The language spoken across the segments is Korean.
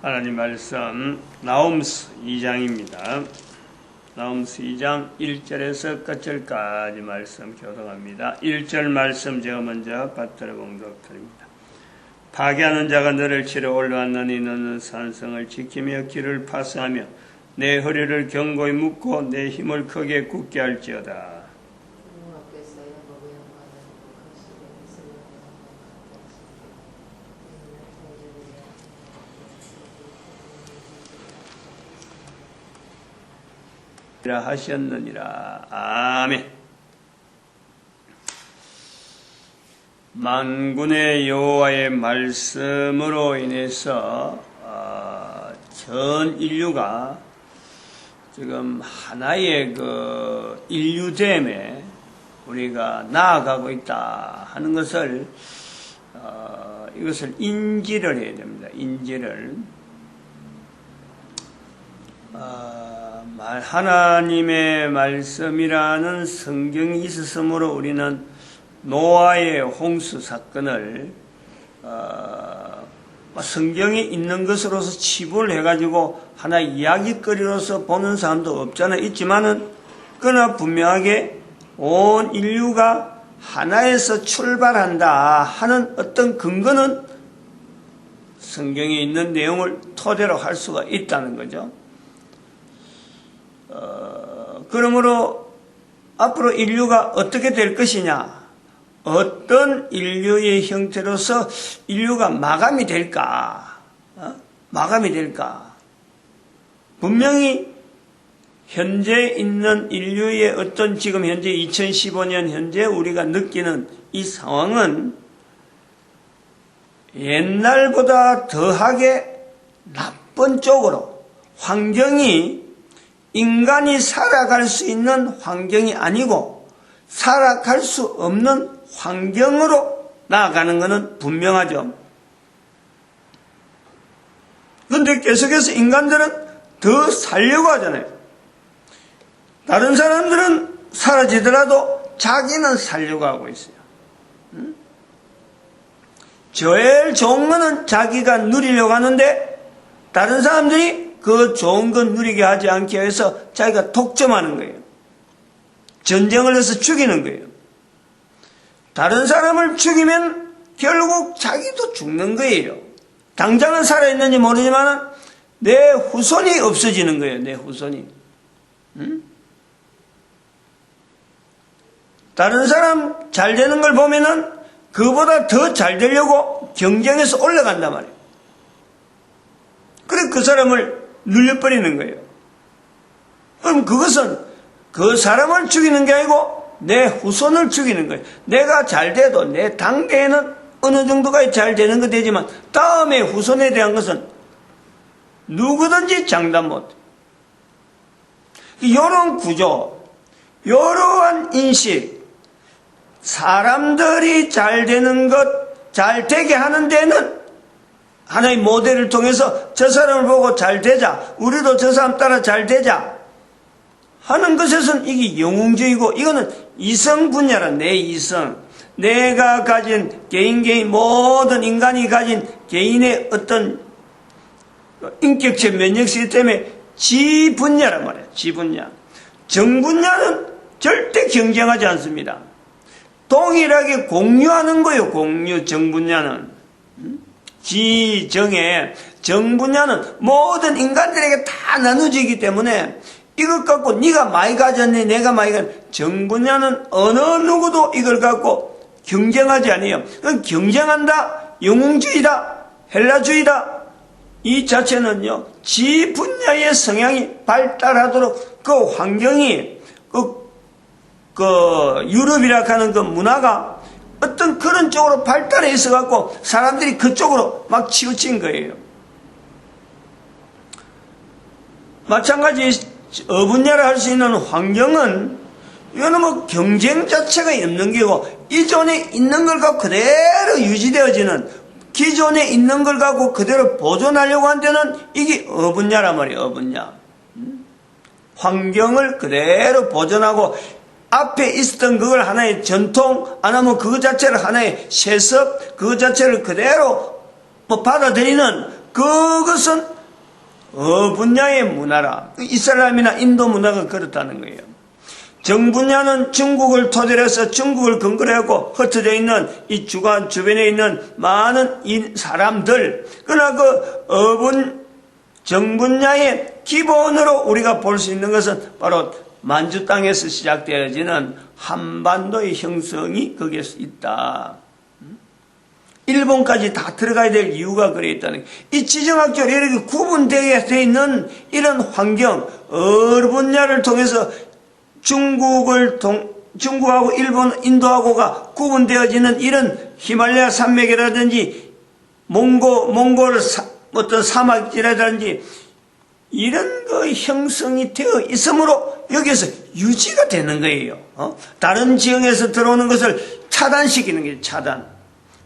하나님 말씀 나홈스 2장입니다. 나홈스 2장 1절에서 끝절까지 말씀 교독합니다. 1절 말씀 제가 먼저 받들어 봉독드립니다. 파괴하는 자가 너를 치러 올라왔느니 너는 산성을 지키며 길을 파수하며 내 허리를 견고히 묶고 내 힘을 크게 굳게 할지어다. 하셨느니라. 아멘. 만군의 여호와의 말씀으로 인해서 전 인류가 지금 하나의 그 인류됨에 우리가 나아가고 있다 하는 것을 이것을 인지를 해야 됩니다. 인지를. 하나님의 말씀이라는 성경이 있었으므로 우리는 노아의 홍수 사건을 성경에 있는 것으로서 치부를 해가지고 하나의 이야기거리로서 보는 사람도 없잖아. 있지만은 그러나 분명하게 온 인류가 하나에서 출발한다 하는 어떤 근거는 성경에 있는 내용을 토대로 할 수가 있다는 거죠. 그러므로 앞으로 인류가 어떻게 될 것이냐, 어떤 인류의 형태로서 인류가 마감이 될까, 마감이 될까. 분명히 현재 있는 인류의 어떤 지금 현재 2015년 현재 우리가 느끼는 이 상황은 옛날보다 더하게 나쁜 쪽으로 환경이 인간이 살아갈 수 있는 환경이 아니고 살아갈 수 없는 환경으로 나아가는 것은 분명하죠. 그런데 계속해서 인간들은 더 살려고 하잖아요. 다른 사람들은 사라지더라도 자기는 살려고 하고 있어요. 제일 좋은 거는 자기가 누리려고 하는데 다른 사람들이 그 좋은 건 누리게 하지 않게 해서 자기가 독점하는 거예요. 전쟁을 해서 죽이는 거예요. 다른 사람을 죽이면 결국 자기도 죽는 거예요. 당장은 살아있는지 모르지만 내 후손이 없어지는 거예요. 내 후손이. 다른 사람 잘 되는 걸 보면은 그보다 더 잘 되려고 경쟁해서 올라간단 말이에요. 그래 그 사람을 눌려버리는 거예요. 그럼 그것은 그 사람을 죽이는 게 아니고 내 후손을 죽이는 거예요. 내가 잘 돼도 내 당대에는 어느 정도가 잘 되는 거 되지만 다음에 후손에 대한 것은 누구든지 장담 못해. 이런 구조, 이러한 인식, 사람들이 잘 되는 것, 잘 되게 하는 데는 하나의 모델을 통해서 저 사람을 보고 잘 되자, 우리도 저 사람 따라 잘 되자 하는 것에서는 이게 영웅적이고 이거는 이성 분야라. 내 이성, 내가 가진 개인 모든 인간이 가진 개인의 어떤 인격체 면역 시스템의 지 분야란 말이야. 지 분야. 정 분야는 절대 경쟁하지 않습니다. 동일하게 공유하는 거예요. 공유. 정 분야는. 지정의 정 분야는 모든 인간들에게 다 나누어지기 때문에 이것 갖고 네가 많이 가졌니 내가 많이 가졌니, 정 분야는 어느 누구도 이걸 갖고 경쟁하지 않아요. 그건 경쟁한다, 영웅주의다, 헬라주의다, 이 자체는요 지 분야의 성향이 발달하도록 그 환경이 그 유럽이라 하는 그 문화가 어떤 그런 쪽으로 발달해 있어갖고 사람들이 그쪽으로 막 치우친 거예요. 마찬가지 어분야를 할 수 있는 환경은 이거는 뭐 경쟁 자체가 없는 게고 이전에 있는 걸 갖고 그대로 유지되어지는 기존에 있는 걸 갖고 그대로 보존하려고 한 데는 이게 어분야란 말이에요. 어분야. 환경을 그대로 보존하고 앞에 있었던 그걸 하나의 전통, 안 하면 그거 자체를 하나의 세습, 그거 자체를 그대로 받아들이는 그것은 분야의 문화라. 이슬람이나 인도 문화가 그렇다는 거예요. 정분야는 중국을 토대로 해서 중국을 근거로 하고 흩어져 있는 이 주간 주변에 있는 많은 사람들. 그러나 그 정분야의 기본으로 우리가 볼 수 있는 것은 바로 만주 땅에서 시작되어지는 한반도의 형성이 거기에 있다. 일본까지 다 들어가야 될 이유가 그래 있다는 거예요. 이 지정학적으로 이렇게 구분되어 있는 이런 환경, 어느 분야를 통해서 중국하고 일본, 인도하고가 구분되어지는 이런 히말라야 산맥이라든지 몽골 어떤 사막이라든지 이런 그 형성이 되어 있으므로 여기에서 유지가 되는 거예요. 다른 지형에서 들어오는 것을 차단시키는 게 차단.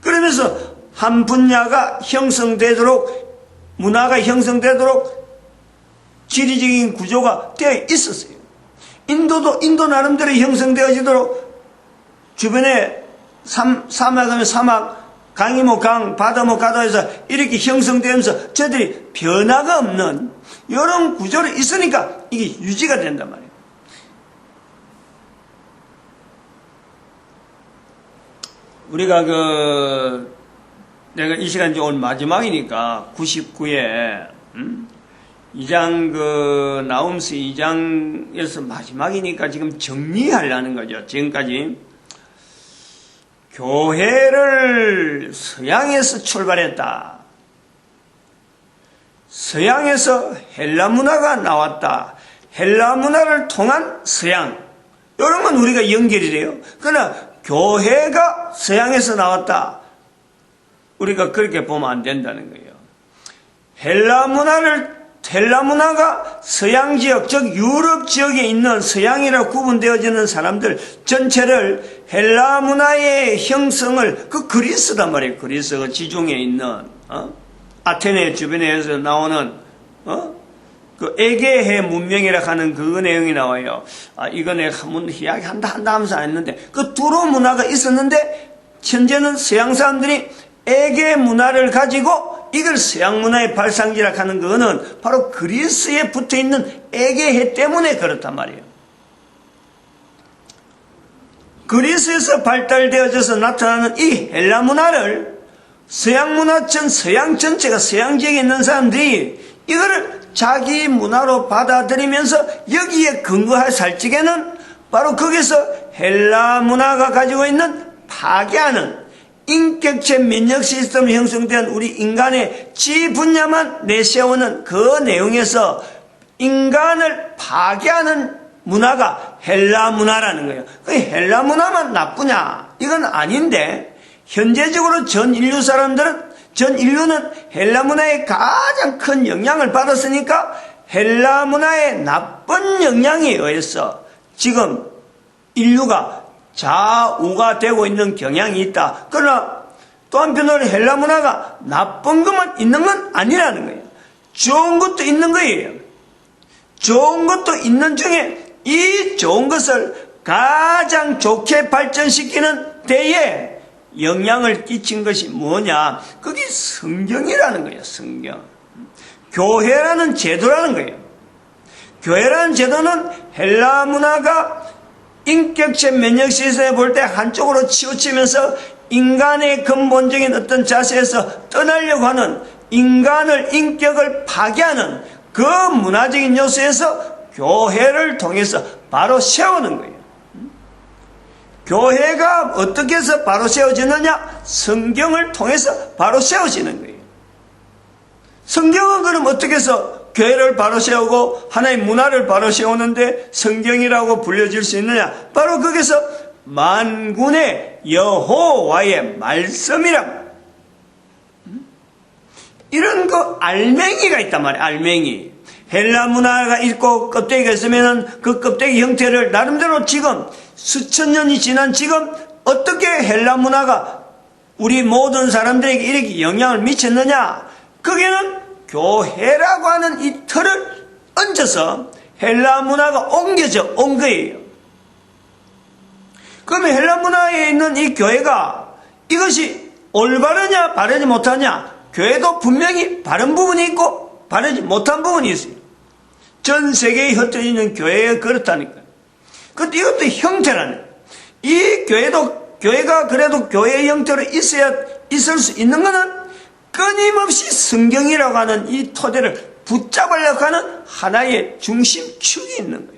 그러면서 한 분야가 형성되도록, 문화가 형성되도록 지리적인 구조가 되어 있었어요. 인도 나름대로 형성되어지도록 주변에 사막하면 사막, 강이 뭐 강, 바다 뭐 바다에서 이렇게 형성되면서 저들이 변화가 없는 이런 구조로 있으니까 이게 유지가 된단 말이에요. 우리가 내가 이 시간 이제 오늘 마지막이니까 99에 2장 나움스 2장에서 마지막이니까 지금 정리하려는 거죠. 지금까지 교회를 서양에서 출발했다. 서양에서 헬라 문화가 나왔다. 헬라 문화를 통한 서양. 이런 건 우리가 연결이 돼요. 그러나 교회가 서양에서 나왔다. 우리가 그렇게 보면 안 된다는 거예요. 헬라 문화가 서양 지역, 즉 유럽 지역에 있는 서양이라 구분되어지는 사람들 전체를 헬라 문화의 형성을 그 그리스단 말이에요. 그리스가 지중해에 있는 아테네 주변에서 나오는 그 에게해 문명이라 하는 그 내용이 나와요. 이거 내가 한번 이야기한다 하면서 안 했는데 그 두로 문화가 있었는데 현재는 서양 사람들이 에게 문화를 가지고 이걸 서양 문화의 발상지라 하는 거는 바로 그리스에 붙어있는 에게해 때문에 그렇단 말이에요. 그리스에서 발달되어져서 나타나는 이 헬라 문화를 서양 문화권, 서양 전체가 서양 지역에 있는 사람들이 이거를 자기 문화로 받아들이면서 여기에 근거할 살적에는 바로 거기서 헬라 문화가 가지고 있는 파괴하는 인격체 면역 시스템이 형성된 우리 인간의 지 분야만 내세우는 그 내용에서 인간을 파괴하는 문화가 헬라 문화라는 거예요. 그 헬라 문화만 나쁘냐? 이건 아닌데 현재적으로 전 인류는 헬라 문화에 가장 큰 영향을 받았으니까 헬라 문화의 나쁜 영향에 의해서 지금 인류가 좌우가 되고 있는 경향이 있다. 그러나 또 한편으로 헬라 문화가 나쁜 것만 있는 건 아니라는 거예요. 좋은 것도 있는 거예요. 좋은 것도 있는 중에 이 좋은 것을 가장 좋게 발전시키는 데에 영향을 끼친 것이 뭐냐? 그게 성경이라는 거예요. 성경. 교회라는 제도라는 거예요. 교회라는 제도는 헬라 문화가 인격체 면역 시스템에 볼 때 한쪽으로 치우치면서 인간의 근본적인 어떤 자세에서 떠나려고 하는 인격을 파괴하는 그 문화적인 요소에서 교회를 통해서 바로 세우는 거예요. 교회가 어떻게 해서 바로 세워지느냐? 성경을 통해서 바로 세워지는 거예요. 성경은 그럼 어떻게 해서 교회를 바로 세우고 하나의 문화를 바로 세우는데 성경이라고 불려질 수 있느냐? 바로 거기서 만군의 여호와의 말씀이라. 이런 거 알맹이가 있단 말이에요. 알맹이. 헬라 문화가 있고 껍데기가 있으면 그 껍데기 형태를 나름대로 지금 수천 년이 지난 지금 어떻게 헬라 문화가 우리 모든 사람들에게 이렇게 영향을 미쳤느냐? 거기는 교회라고 하는 이 틀을 얹어서 헬라 문화가 옮겨져 온 거예요. 그러면 헬라 문화에 있는 이 교회가 이것이 올바르냐 바르지 못하냐? 교회도 분명히 바른 부분이 있고 바르지 못한 부분이 있어요. 전 세계에 흩어지는 교회가 그렇다니까요. 근데 이것도 형태라네. 이 교회가 그래도 교회의 형태로 있을 수 있는 것은 끊임없이 성경이라고 하는 이 토대를 붙잡으려고 하는 하나의 중심축이 있는 거예요.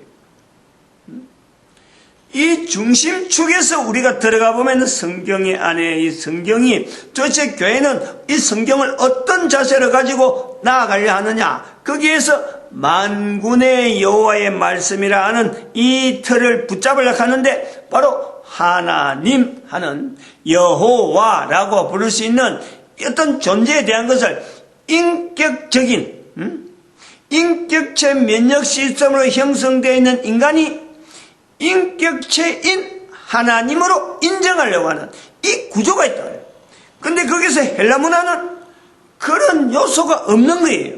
이 중심축에서 우리가 들어가 보면 성경의 안에 이 성경이 도대체 교회는 이 성경을 어떤 자세로 가지고 나아가려 하느냐, 거기에서 만군의 여호와의 말씀이라 하는 이 틀을 붙잡으려고 하는데 바로 하나님 하는 여호와라고 부를 수 있는 어떤 존재에 대한 것을 인격적인 인격체 면역 시스템으로 형성되어 있는 인간이 인격체인 하나님으로 인정하려고 하는 이 구조가 있다. 근데 거기서 헬라 문화는 그런 요소가 없는 거예요.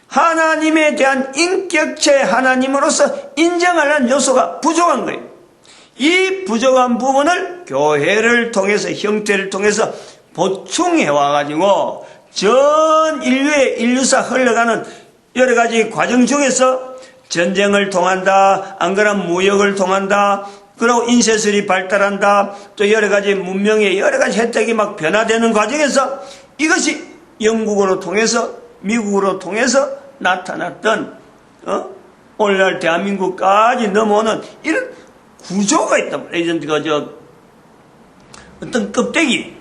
하나님에 대한 인격체 하나님으로서 인정하려는 요소가 부족한 거예요. 이 부족한 부분을 교회를 통해서, 형태를 통해서 보충해 와가지고 전 인류의 인류사 흘러가는 여러 가지 과정 중에서 전쟁을 통한다, 안 그러면 무역을 통한다, 그리고 인쇄술이 발달한다, 또 여러 가지 문명의 여러 가지 혜택이 막 변화되는 과정에서 이것이 영국으로 통해서, 미국으로 통해서 나타났던, 오늘날 대한민국까지 넘어오는 이런 구조가 있단 말이에요. 어떤 껍데기,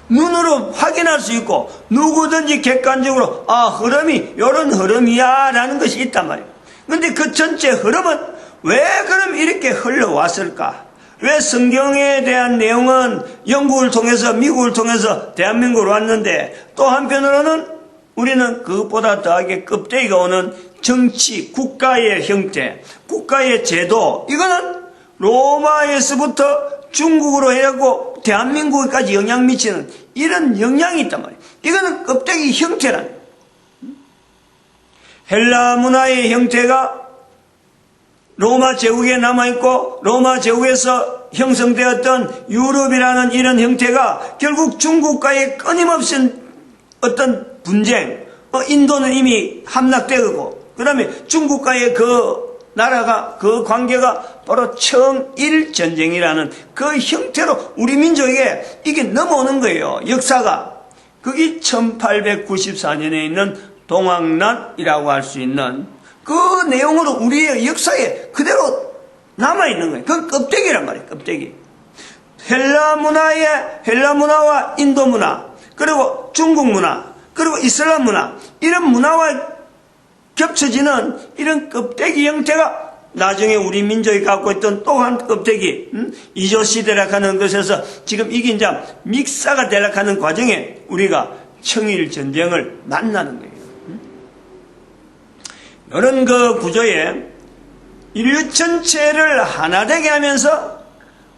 눈으로 확인할 수 있고, 누구든지 객관적으로, 흐름이, 요런 흐름이야, 라는 것이 있단 말이에요. 근데 그 전체 흐름은 왜 그럼 이렇게 흘러왔을까? 왜 성경에 대한 내용은 영국을 통해서, 미국을 통해서 대한민국으로 왔는데, 또 한편으로는 우리는 그것보다 더하게 껍데기가 오는 정치, 국가의 형태, 국가의 제도, 이거는 로마에서부터 중국으로 해갖고 대한민국까지 영향 미치는 이런 영향이 있단 말이에요. 이거는 껍데기 형태라는 거예요. 헬라 문화의 형태가 로마 제국에 남아있고 로마 제국에서 형성되었던 유럽이라는 이런 형태가 결국 중국과의 끊임없는 어떤 분쟁, 인도는 이미 함락되고 그 다음에 중국과의 그 나라가 그 관계가 바로 청일전쟁이라는 그 형태로 우리 민족에게 이게 넘어오는 거예요. 역사가. 그게 1894년에 있는 동학난이라고 할 수 있는 그 내용으로 우리의 역사에 그대로 남아있는 거예요. 그건 껍데기란 말이에요. 껍데기. 헬라 문화와 인도 문화, 그리고 중국 문화, 그리고 이슬람 문화, 이런 문화와 겹쳐지는 이런 껍데기 형태가 나중에 우리 민족이 갖고 있던 또 한 껍데기, 이조시대라 하는 것에서 지금 이게 이제 믹사가 되려고 하는 과정에 우리가 청일전쟁을 만나는 거예요. 이런 그 구조에 인류 전체를 하나 되게 하면서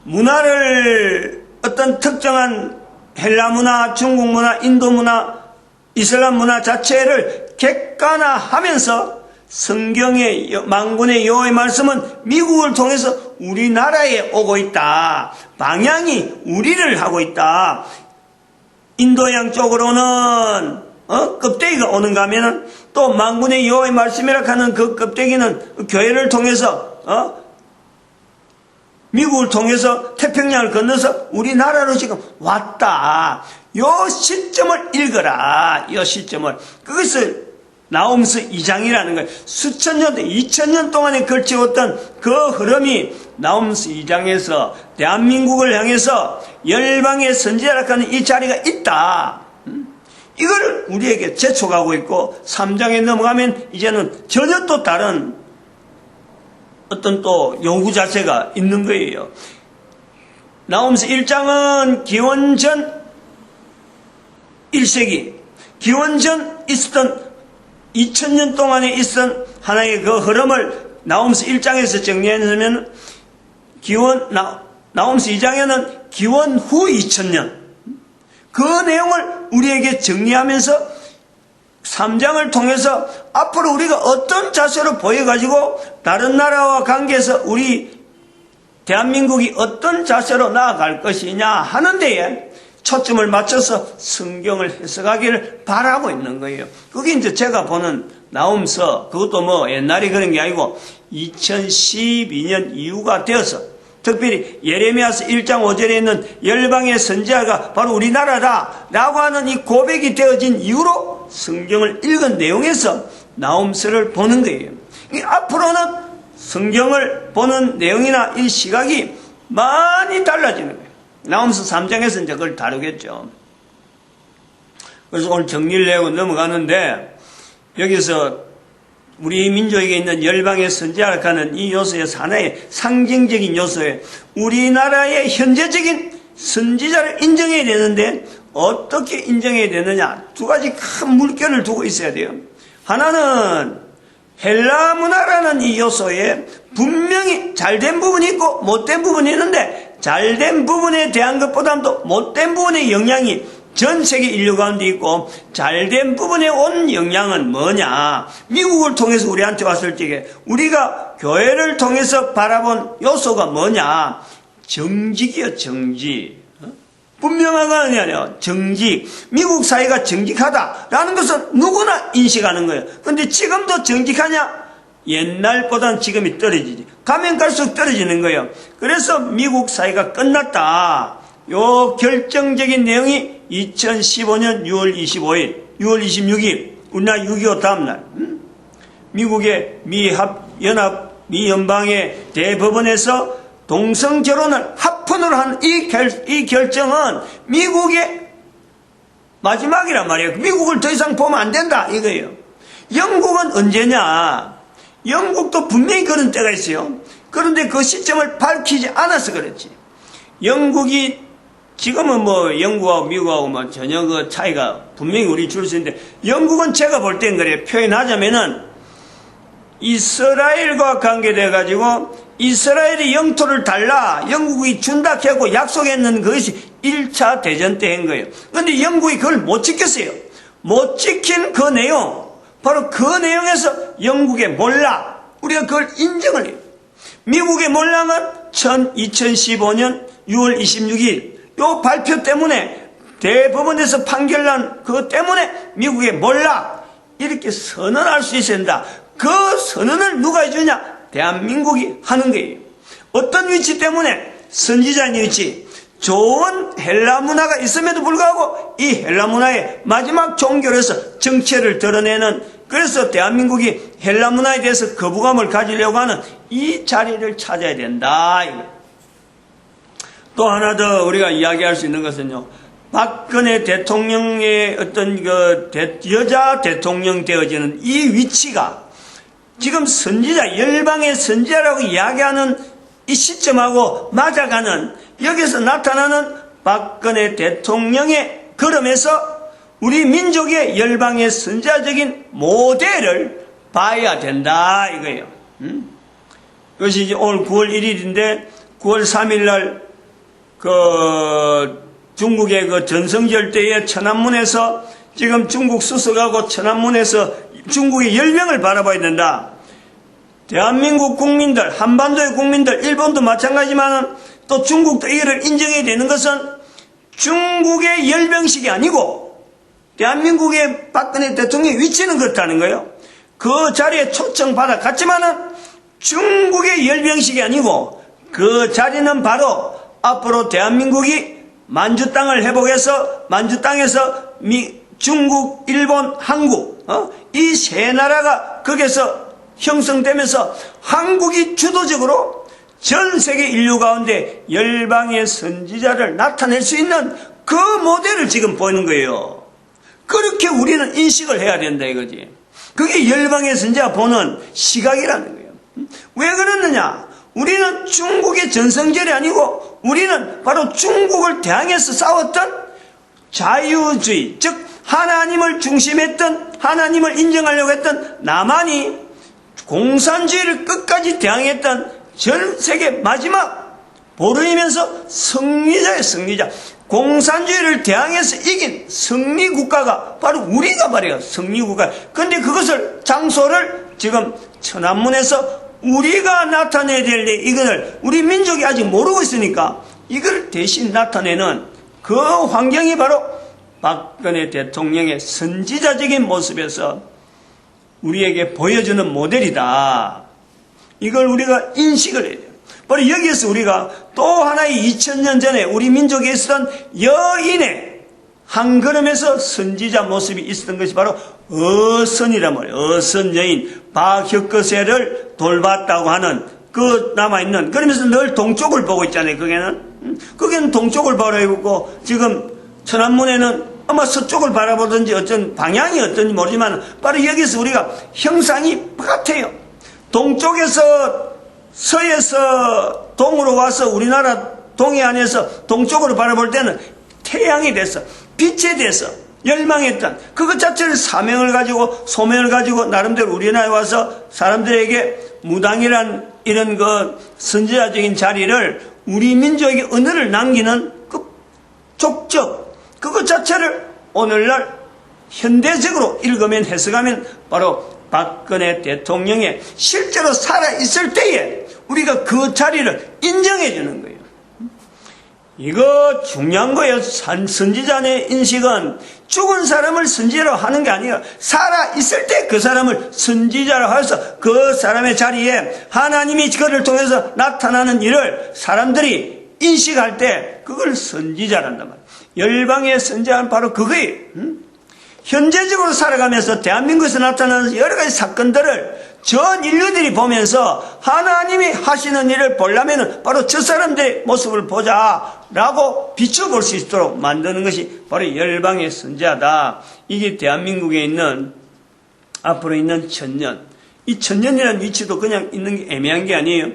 문화를 어떤 특정한 헬라 문화, 중국 문화, 인도 문화, 이슬람 문화 자체를 객관화하면서 성경의 만군의 여호와의 말씀은 미국을 통해서 우리나라에 오고 있다. 방향이 우리를 하고 있다. 인도양 쪽으로는 껍데기가 오는가 하면은 또 만군의 여호와의 말씀이라 하는 그 껍데기는 교회를 통해서 미국을 통해서 태평양을 건너서 우리나라로 지금 왔다. 요 시점을 읽어라. 요 시점을. 그것을 나홈서 2장이라는 거예요. 수천 년, 2000년 동안에 걸쳐왔던 그 흐름이 나홈서 2장에서 대한민국을 향해서 열방의 선지자라 하는 이 자리가 있다. 이거를 우리에게 재촉하고 있고 3장에 넘어가면 이제는 전혀 또 다른 어떤 또 요구 자체가 있는 거예요. 나홈서 1장은 기원전 1세기, 기원전 있었던 2000년 동안에 있었던 하나의 그 흐름을 나홈서 1장에서 정리하면 나홈서 2장에는 기원 후 2000년 그 내용을 우리에게 정리하면서 3장을 통해서 앞으로 우리가 어떤 자세로 보여가지고 다른 나라와 관계에서 우리 대한민국이 어떤 자세로 나아갈 것이냐 하는 데에 초점을 맞춰서 성경을 해석하기를 바라고 있는 거예요. 그게 이제 제가 보는 나홈서, 그것도 뭐 옛날에 그런 게 아니고 2012년 이후가 되어서, 특별히 예레미야서 1장 5절에 있는 열방의 선지자가 바로 우리나라다 라고 하는 이 고백이 되어진 이후로 성경을 읽은 내용에서 나홈서를 보는 거예요. 앞으로는 성경을 보는 내용이나 이 시각이 많이 달라지는 거예요. 나홈서 3장에서 이제 그걸 다루겠죠. 그래서 오늘 정리를 내고 넘어가는데, 여기서 우리 민족에게 있는 열방의 선지자라고 하는 이 요소에서 하나의 상징적인 요소에 우리나라의 현재적인 선지자를 인정해야 되는데, 어떻게 인정해야 되느냐, 두 가지 큰 물결을 두고 있어야 돼요. 하나는 헬라 문화라는 이 요소에 분명히 잘된 부분이 있고 못된 부분이 있는데, 잘된 부분에 대한 것보다도 못된 부분의 영향이 전 세계 인류 가운데 있고, 잘된 부분에 온 영향은 뭐냐, 미국을 통해서 우리한테 왔을 적에 우리가 교회를 통해서 바라본 요소가 뭐냐, 정직이요, 정직. 분명한 건 아니에요. 정직. 미국 사회가 정직하다라는 것은 누구나 인식하는 거예요. 그런데 지금도 정직하냐? 옛날보다는 지금이 떨어지지. 가면 갈수록 떨어지는 거예요. 그래서 미국 사회가 끝났다. 요 결정적인 내용이 2015년 6월 25일, 6월 26일, 우리나라 6.25 다음날, 미국의 미 연방의 대법원에서 동성 결혼을 합헌으로 한 이 결정은 미국의 마지막이란 말이에요. 미국을 더 이상 보면 안 된다 이거예요. 영국은 언제냐? 영국도 분명히 그런 때가 있어요. 그런데 그 시점을 밝히지 않아서 그렇지. 영국이 지금은 뭐 영국하고 미국하고 뭐 전혀 그 차이가 분명히 우리 줄 수 있는데, 영국은 제가 볼 땐 그래, 표현하자면은 이스라엘과 관계돼 가지고 이스라엘이 영토를 달라 영국이 준다 하고 약속했는 그것이 1차 대전 때 한 거예요. 그런데 영국이 그걸 못 지켰어요. 못 지킨 그 내용, 바로 그 내용에서 영국의 몰락, 우리가 그걸 인정을 해요. 미국의 몰락은 2015년 6월 26일 요 발표 때문에, 대법원에서 판결난 그것 때문에 미국의 몰락, 이렇게 선언할 수 있어야 된다. 그 선언을 누가 해주냐? 대한민국이 하는 거예요. 어떤 위치 때문에? 선지자인 위치. 좋은 헬라 문화가 있음에도 불구하고 이 헬라 문화의 마지막 종교로서 정체를 드러내는, 그래서 대한민국이 헬라 문화에 대해서 거부감을 가지려고 하는 이 자리를 찾아야 된다. 또 하나 더 우리가 이야기할 수 있는 것은요, 박근혜 대통령의 어떤 여자 대통령 되어지는 이 위치가 지금 선지자, 열방의 선지자라고 이야기하는 이 시점하고 맞아가는, 여기서 나타나는 박근혜 대통령의 걸음에서 우리 민족의 열방의 선지자적인 모델을 봐야 된다 이거예요. 그것이 이제 오늘 9월 1일인데 9월 3일날 중국의 그 전성절 때에 천안문에서, 지금 중국 수석하고 천안문에서 중국의 10명을 바라봐야 된다. 대한민국 국민들, 한반도의 국민들, 일본도 마찬가지지만 또 중국도 이를 인정해야 되는 것은 중국의 열병식이 아니고 대한민국의 박근혜 대통령의 위치는 그렇다는 거예요. 그 자리에 초청받아 갔지만은 중국의 열병식이 아니고 그 자리는 바로 앞으로 대한민국이 만주 땅을 회복해서 만주 땅에서 중국, 일본, 한국 이 세 나라가 거기서 형성되면서 한국이 주도적으로 전 세계 인류 가운데 열방의 선지자를 나타낼 수 있는 그 모델을 지금 보이는 거예요. 그렇게 우리는 인식을 해야 된다 이거지. 그게 열방의 선지자 보는 시각이라는 거예요. 왜 그러느냐? 우리는 중국의 전성절이 아니고 우리는 바로 중국을 대항해서 싸웠던 자유주의, 즉 하나님을 중심했던, 하나님을 인정하려고 했던 남한이 공산주의를 끝까지 대항했던 전 세계 마지막 보루이면서 승리자의 승리자, 공산주의를 대항해서 이긴 승리국가가 바로 우리가 말이에요. 승리국가. 그런데 그것을, 장소를 지금 천안문에서 우리가 나타내야 될 이것을 우리 민족이 아직 모르고 있으니까 이걸 대신 나타내는 그 환경이 바로 박근혜 대통령의 선지자적인 모습에서 우리에게 보여주는 모델이다. 이걸 우리가 인식을 해야 돼요. 바로 여기에서 우리가 또 하나의 2000년 전에 우리 민족에 있었던 여인의 한 걸음에서 선지자 모습이 있었던 것이 바로 어선이란 말이에요. 어선 여인 박혁거세를 돌봤다고 하는 그 남아있는, 그러면서 늘 동쪽을 보고 있잖아요. 거기는 동쪽을 바라보고, 지금 천안문에는 아마 서쪽을 바라보든지 어떤 방향이 어떤지 모르지만 바로 여기서 우리가 형상이 같아요. 동쪽에서 서에서 동으로 와서 우리나라 동해안에서 동쪽으로 바라볼 때는 태양이 돼서 빛에 대해서 열망했던 그것 자체를 사명을 가지고 소명을 가지고 나름대로 우리나라에 와서 사람들에게 무당이란 이런 그 선지자적인 자리를 우리 민족의 언어를 남기는 그 족적 그것 자체를 오늘날 현대적으로 읽으면 해석하면 바로 박근혜 대통령의 실제로 살아있을 때에 우리가 그 자리를 인정해 주는 거예요. 이거 중요한 거예요. 선지자의 인식은 죽은 사람을 선지자로 하는 게 아니에요. 살아있을 때 그 사람을 선지자로 해서 그 사람의 자리에 하나님이 그를 통해서 나타나는 일을 사람들이 인식할 때 그걸 선지자란단 말이에요. 열방의 선지자는 바로 그거예요. 현재적으로 살아가면서 대한민국에서 나타나는 여러 가지 사건들을 전 인류들이 보면서 하나님이 하시는 일을 보려면 바로 저 사람들의 모습을 보자라고 비춰볼 수 있도록 만드는 것이 바로 열방의 선지자다. 이게 대한민국에 있는 앞으로 있는 천년. 이 천년이라는 위치도 그냥 있는 게 애매한 게 아니에요.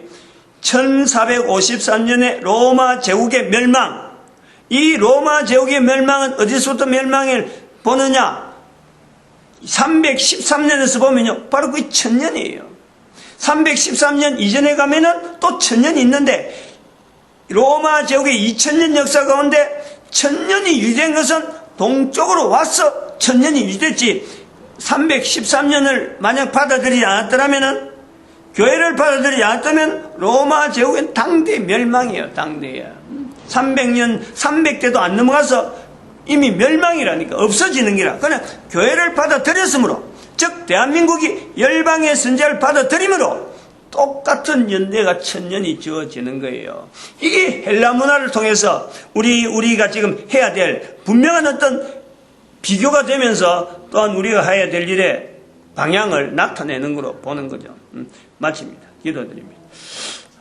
1453년에 로마 제국의 멸망. 이 로마 제국의 멸망은 어디서부터 멸망을 보느냐? 313년에서 보면요, 바로 그 천년이에요. 313년 이전에 가면은 또 천년이 있는데, 로마 제국의 2000년 역사 가운데 천년이 유지된 것은 동쪽으로 와서 천년이 유지됐지, 313년을 만약 받아들이지 않았더라면은, 교회를 받아들이지 않았다면 로마 제국은 당대 멸망이에요. 당대야. 300대도 안 넘어가서 이미 멸망이라니까, 없어지는 기라. 그냥 교회를 받아들였으므로, 즉 대한민국이 열방의 선지자를 받아들임으로 똑같은 연대가 천년이 주어지는 거예요. 이게 헬라 문화를 통해서 우리가 지금 해야 될 분명한 어떤 비교가 되면서 또한 우리가 해야 될 일의 방향을 나타내는 거로 보는 거죠. 마칩니다. 기도드립니다.